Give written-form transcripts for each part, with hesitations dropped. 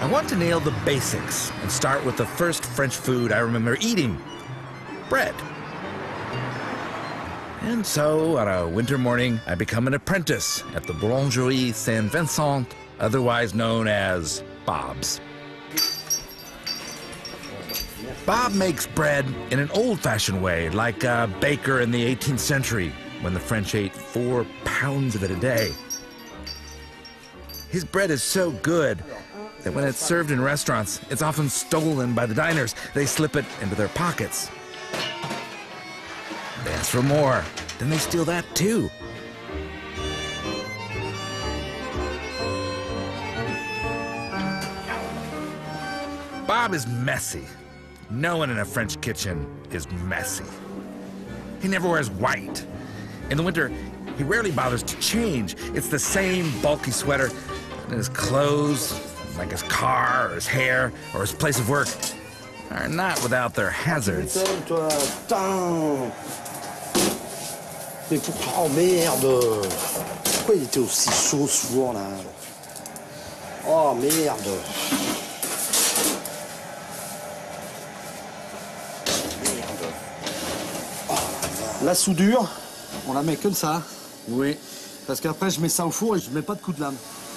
I want to nail the basics and start with the first French food I remember eating: bread. And so, on a winter morning, I become an apprentice at the Boulangerie Saint-Vincent, otherwise known as Bob's. Bob makes bread in an old-fashioned way, like a baker in the 18th century, when the French ate 4 pounds of it a day. His bread is so good that when it's served in restaurants, it's often stolen by the diners. They slip it into their pockets. They ask for more, then they steal that too. Bob is messy. No one in a French kitchen is messy. He never wears white. In the winter, he rarely bothers to change. It's the same bulky sweater, and his clothes, like his car or his hair or his place of work, are not without their hazards. Oh merde! Pourquoi il était aussi chaud souvent là? Oh merde! La soudure, on la met comme ça. Oui. Parce qu'après je mets ça au four et je mets pas de coup de lame.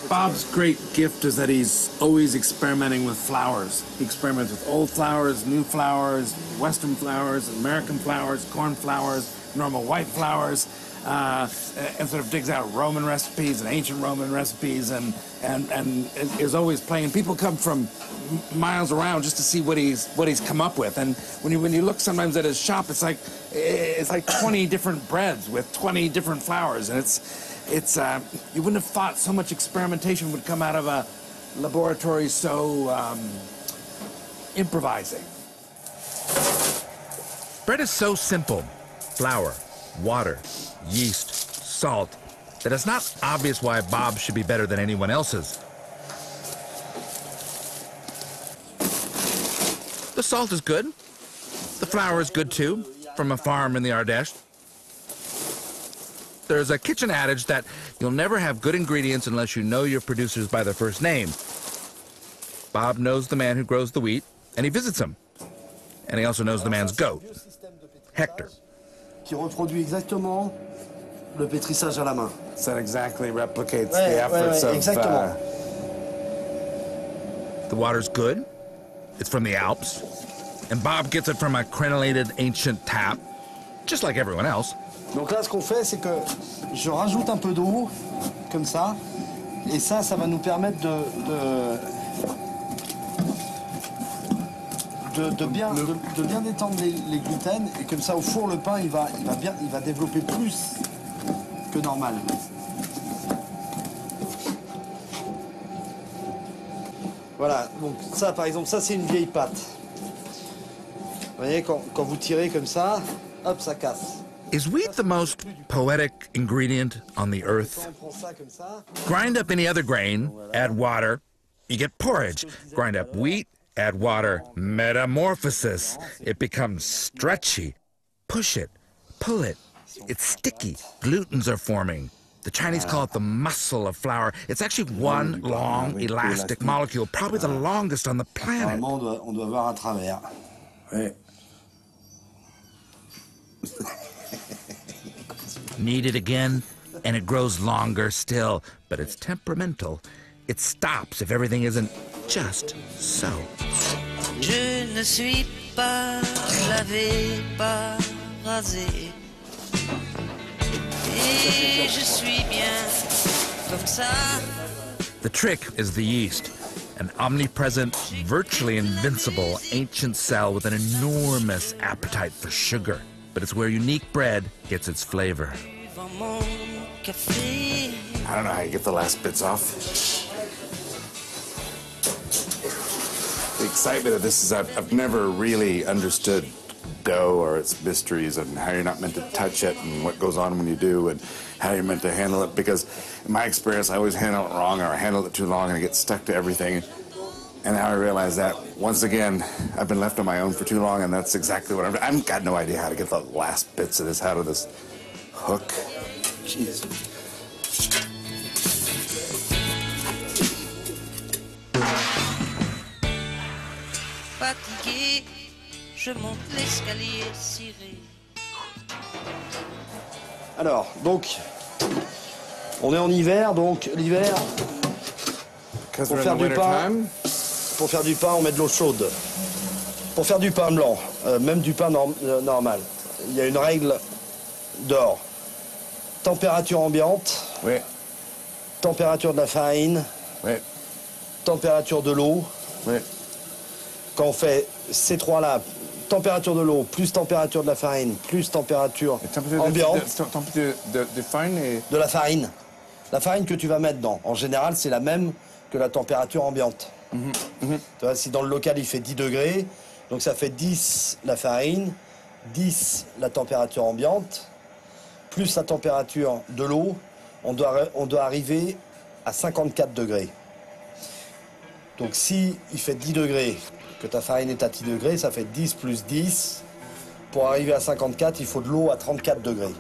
Bob's great gift is that he's always experimenting with flowers. He experiments with old flowers, new flowers, Western flowers, American flowers, corn flowers, normal white flowers, and sort of digs out Roman recipes and ancient Roman recipes, and is always playing. People come from miles around just to see what he's come up with. And when you look sometimes at his shop, it's like 20 different breads with 20 different flowers, and it's you wouldn't have thought so much experimentation would come out of a laboratory so improvising. Bread is so simple: flour, water, yeast, salt, that it's not obvious why Bob should be better than anyone else's. The salt is good. The flour is good too, from a farm in the Ardèche. There's a kitchen adage that you'll never have good ingredients unless you know your producers by their first name. Bob knows the man who grows the wheat, and he visits him. And he also knows the man's goat, Hector. Qui reproduit exactement le pétrissage à la main. So that exactly replicates the efforts of... The water's good. It's from the Alps. And Bob gets it from a crenellated ancient tap, just like everyone else. Donc là, ce qu'on fait, c'est que je rajoute un peu d'eau, comme ça, et ça va nous permettre de bien détendre les gluten, et comme ça, au four, le pain, il va développer plus que normal. Voilà, donc ça, par exemple, ça, c'est une vieille pâte. Vous voyez, quand vous tirez comme ça, hop, ça casse. Is wheat the most poetic ingredient on the earth? Grind up any other grain, add water, you get porridge. Grind up wheat, add water, metamorphosis. It becomes stretchy. Push it, pull it, it's sticky. Glutens are forming. The Chinese call it the muscle of flour. It's actually one long, elastic molecule, probably the longest on the planet. On doit voir à travers. Ouais. Knead it again, and it grows longer still, but it's temperamental. It stops if everything isn't just so. Je ne suis pas lavé, pas rasé, et je suis bien comme ça. The trick is the yeast, an omnipresent, virtually invincible ancient cell with an enormous appetite for sugar. But it's where unique bread gets its flavor. I don't know how you get the last bits off. The excitement of this is I've never really understood dough or its mysteries and how you're not meant to touch it and what goes on when you do and how you're meant to handle it, because in my experience I always handle it wrong, or I handle it too long and I get stuck to everything. And now I realize that, once again, I've been left on my own for too long, and that's exactly what I've got no idea how to get the last bits of this out of this hook. Jeez. fatigué, je monte l'escalier ciré. Alors, donc, on est en hiver, donc l'hiver, pour faire du pain, on met de l'eau chaude. Pour faire du pain blanc, même du pain normal, il y a une règle d'or. Température ambiante, Oui. température de la farine, Oui. température de l'eau. Oui. Quand on fait ces trois-là, température de l'eau, plus température de la farine, plus température ambiante de farine et... de la farine. La farine que tu vas mettre dedans, en général, c'est la même que la température ambiante. Tu vois, si dans le local, il fait 10 degrés, donc ça fait 10 la farine, 10 la température ambiante, plus la température de l'eau, on doit arriver à 54 degrés. Donc si il fait 10 degrés, que ta farine est à 10 degrés, ça fait 10 plus 10. Pour arriver à 54, il faut de l'eau à 34 degrés.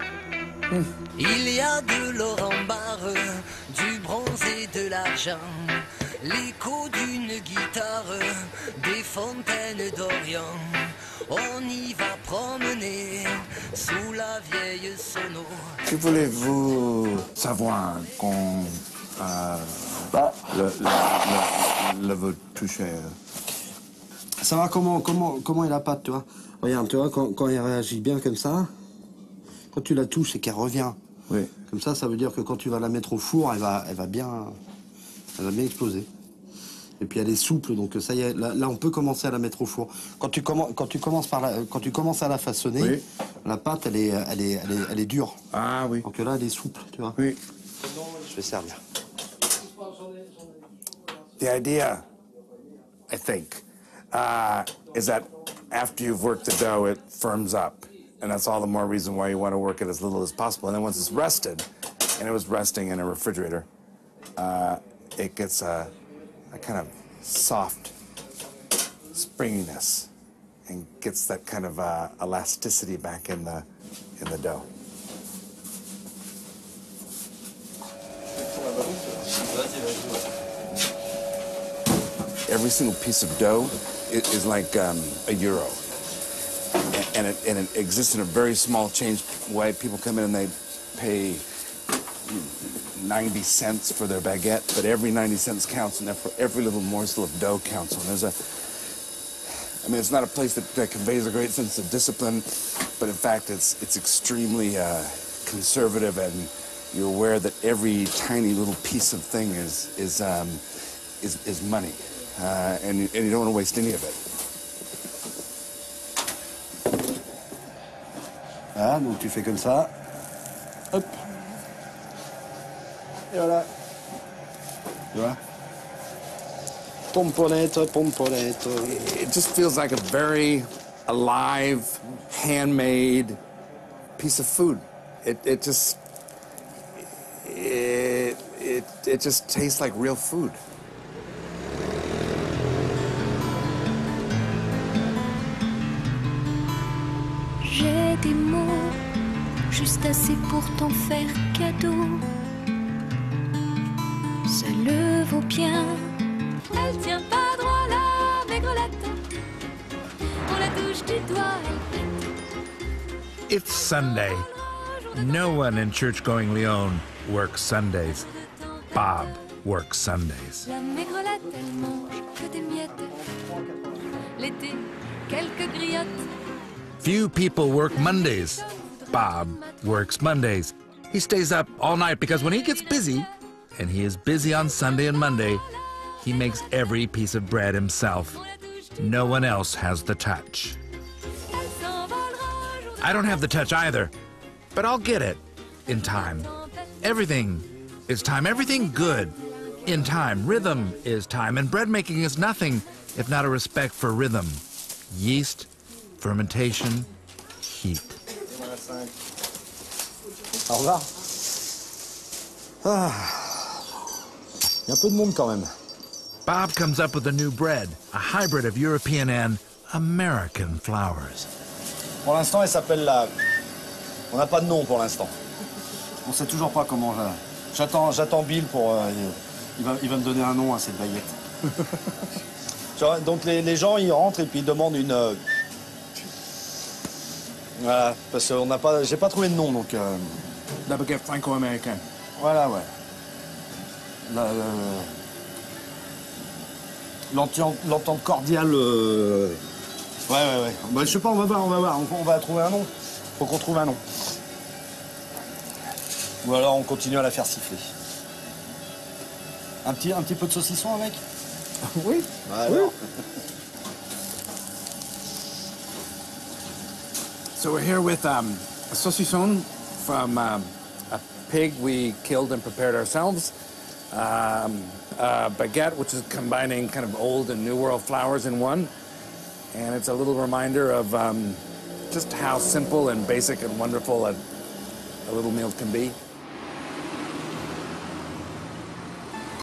Il y a de l'or en barre, du bronze et de l'argent, l'écho d'une guitare, des fontaines d'Orient. On y va promener sous la vieille sono. Que voulez-vous savoir quand le veut toucher? Savoir comment est la pâte, tu vois. Regarde, tu vois, quand elle réagit bien comme ça, quand tu la touches et qu'elle revient. Oui. Comme ça veut dire que quand tu vas la mettre au four, elle va bien exploser. Et puis elle est souple, donc ça y est, là on peut commencer à la mettre au four. Quand tu commences à la façonner, oui. La pâte elle est dure. Ah oui. Donc là elle est souple, tu vois. Oui. Je vais servir. The idea, I think, is that after you've worked the dough, it firms up. And that's all the more reason why you want to work it as little as possible. And then once it's rested, and it was resting in a refrigerator, it gets a kind of soft springiness and gets that kind of elasticity back in the dough. Every single piece of dough is like a euro. And it exists in a very small change way. People come in and they pay 90 cents for their baguette, but every 90 cents counts, and every little morsel of dough counts. And I mean, it's not a place that conveys a great sense of discipline, but in fact, it's extremely conservative, and you're aware that every tiny little piece of thing is money, and you don't want to waste any of it. Voilà, donc tu fais comme ça. Hop. Et voilà. Tu vois? Pomponette, pomponette. It just feels like a very alive, handmade piece of food. It just tastes like real food. J'ai des mots, juste assez pour t'en faire cadeau. Ça le vaut bien. Elle tient pas droit là, maigrelette. On la touche du doigt, elle pète. It's Sunday. No one in church-going Lyon works Sundays. Bob works Sundays. La maigrelette, elle mange que des miettes. L'été, quelques griottes. Few people work Mondays. Bob works Mondays. He stays up all night because when he gets busy, and he is busy on Sunday and Monday, he makes every piece of bread himself. No one else has the touch. I don't have the touch either, but I'll get it in time. Everything is time. Everything good in time. Rhythm is time, and bread making is nothing if not a respect for rhythm. Yeast, fermentation, heat. Au revoir. Ah. Il y a un peu de monde quand même. Bob comes up with a new bread, a hybrid of European and American flours. Pour l'instant, elle s'appelle la... On n'a pas de nom pour l'instant. On sait toujours pas comment... J'attends Bill pour... Il va me donner un nom à cette baguette. Donc les gens, ils rentrent et puis ils demandent une... Voilà, parce que j'ai pas trouvé de nom, donc... La baguette franco-américaine. Voilà, ouais. L'entente cordiale... Ouais. Bah, je sais pas, on va voir. On va trouver un nom. Faut qu'on trouve un nom. Ou alors on continue à la faire siffler. Un petit peu de saucisson avec? Oui. Ouais, oui. So we're here with a saucisson from a pig we killed and prepared ourselves. A baguette, which is combining kind of old and new world flours in one. And it's a little reminder of just how simple and basic and wonderful a little meal can be.